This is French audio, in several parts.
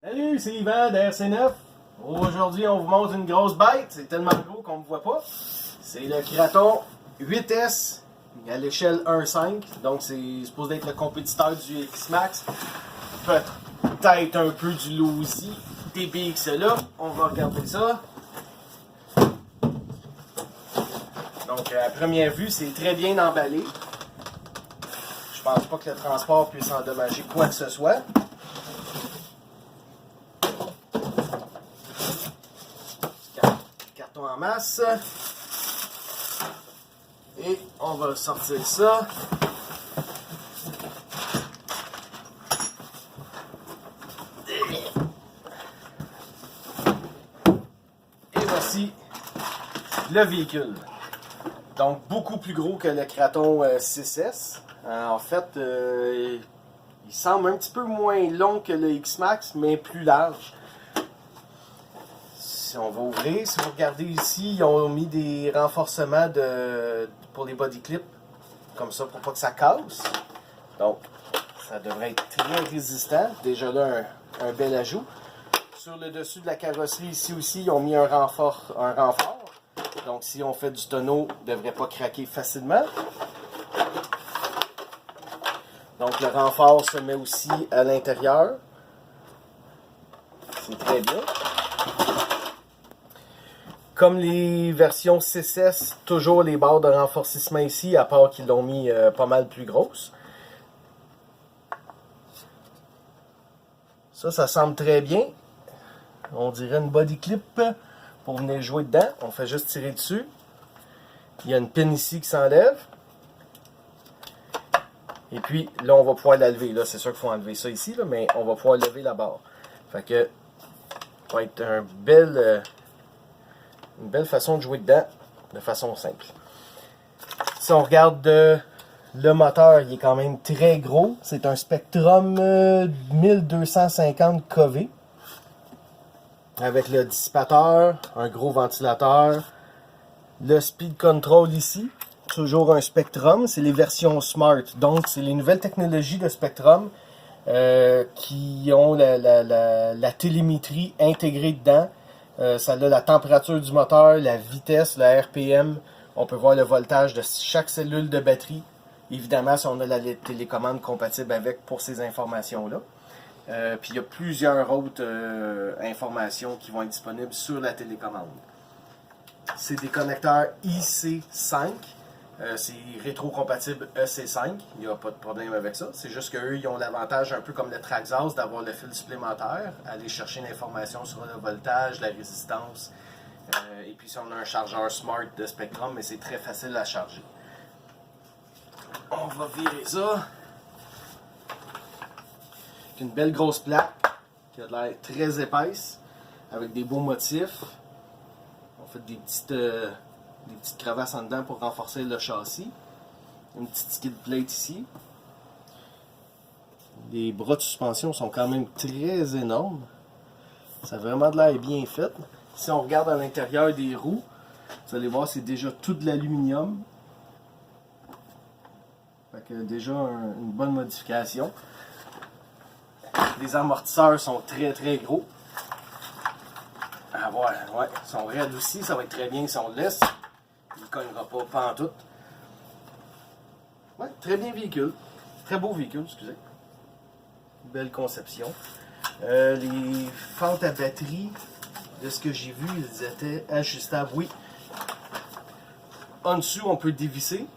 Salut, c'est Yvan de RC9. Aujourd'hui, on vous montre une grosse bête. C'est tellement gros qu'on ne me voit pas. C'est le Kraton 8S à l'échelle 1.5. Donc, c'est supposé être le compétiteur du X-Max. Peut-être un peu du Losi, des BX là. On va regarder ça. Donc, à première vue, c'est très bien emballé. Je pense pas que le transport puisse endommager quoi que ce soit. Carton en masse. Et on va sortir ça. Et voici le véhicule. Donc beaucoup plus gros que le Kraton 6S. En fait, il semble un petit peu moins long que le X-Max, mais plus large. Si on va ouvrir, si vous regardez ici, ils ont mis des renforcements pour les body clips, comme ça pour pas que ça casse. Donc, ça devrait être très résistant. Déjà là, un bel ajout. Sur le dessus de la carrosserie ici aussi, ils ont mis un renfort. Donc, si on fait du tonneau, il ne devrait pas craquer facilement. Donc, le renfort se met aussi à l'intérieur. C'est très bien. Comme les versions 6S, toujours les barres de renforcement ici, à part qu'ils l'ont mis pas mal plus grosses. Ça semble très bien. On dirait une body clip pour venir jouer dedans. On fait juste tirer dessus. Il y a une pin ici qui s'enlève. Et puis là, on va pouvoir la lever. Là, c'est sûr qu'il faut enlever ça ici, là, mais on va pouvoir lever la barre. Fait que ça va être une belle façon de jouer dedans, de façon simple. Si on regarde le moteur, il est quand même très gros. C'est un Spectrum 1250 kV. Avec le dissipateur, un gros ventilateur. Le speed control ici, toujours un Spectrum. C'est les versions Smart. Donc, c'est les nouvelles technologies de Spectrum qui ont la télémétrie intégrée dedans. Ça a la température du moteur, la vitesse, la RPM. On peut voir le voltage de chaque cellule de batterie. Évidemment, si on a la télécommande compatible avec pour ces informations-là. Puis il y a plusieurs autres informations qui vont être disponibles sur la télécommande. C'est des connecteurs IC5. C'est rétro-compatible EC5. Il n'y a pas de problème avec ça. C'est juste qu'eux, ils ont l'avantage, un peu comme le Traxxas, d'avoir le fil supplémentaire, aller chercher l'information sur le voltage, la résistance. Et puis si on a un chargeur Smart de Spectrum, mais c'est très facile à charger. On va virer ça. C'est une belle grosse plaque qui a l'air très épaisse, avec des beaux motifs. On fait des petites crevasses en dedans pour renforcer le châssis. Une petite skid plate ici. Les bras de suspension sont quand même très énormes. Ça a vraiment de l'air bien fait. Si on regarde à l'intérieur des roues, vous allez voir, c'est déjà tout de l'aluminium. Fait que déjà une bonne modification. Les amortisseurs sont très très gros. Ah ouais, ils sont raides aussi, ça va être très bien si on le laisse. Il ne cognera pas pantoute. Ouais, très bien véhicule. Très beau véhicule, excusez. Belle conception. Les fentes à batterie, de ce que j'ai vu, ils étaient ajustables. Oui. En dessous, on peut dévisser.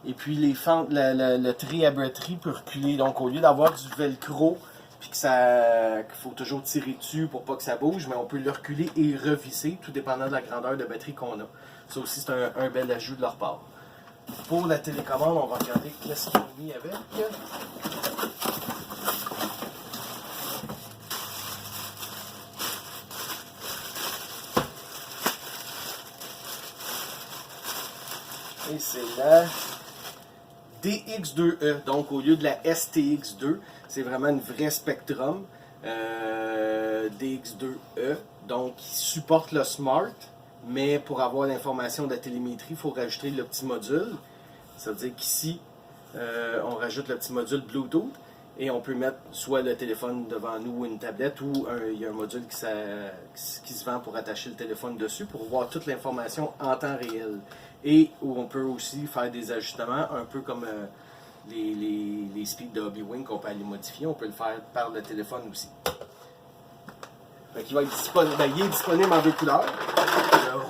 Et puis les fentes, le trait à batterie peut reculer. Donc au lieu d'avoir du velcro, puis qu'il faut toujours tirer dessus pour pas que ça bouge, mais on peut le reculer et revisser, tout dépendant de la grandeur de batterie qu'on a. Ça aussi, c'est un bel ajout de leur part. Pour la télécommande, on va regarder qu'est-ce qu'ils ont mis avec. Et c'est la DX2E. Donc au lieu de la STX2, c'est vraiment une vraie Spectrum DX2E. Donc qui supporte le Smart, mais pour avoir l'information de la télémétrie, il faut rajouter le petit module. Ça veut dire qu'ici, on rajoute le petit module Bluetooth. Et on peut mettre soit le téléphone devant nous ou une tablette, ou il y a un module qui se vend pour attacher le téléphone dessus pour voir toute l'information en temps réel. Et où on peut aussi faire des ajustements, un peu comme les speeds de Hobbywing qu'on peut aller modifier. On peut le faire par le téléphone aussi. Il est disponible en deux couleurs,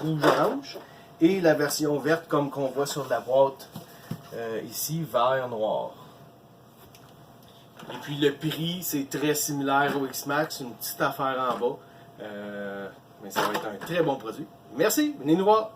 rouge-orange, et la version verte comme qu'on voit sur la boîte ici, vert-noir. Et puis le prix, c'est très similaire au X-Max, une petite affaire en bas. Mais ça va être un très bon produit. Merci, venez nous voir!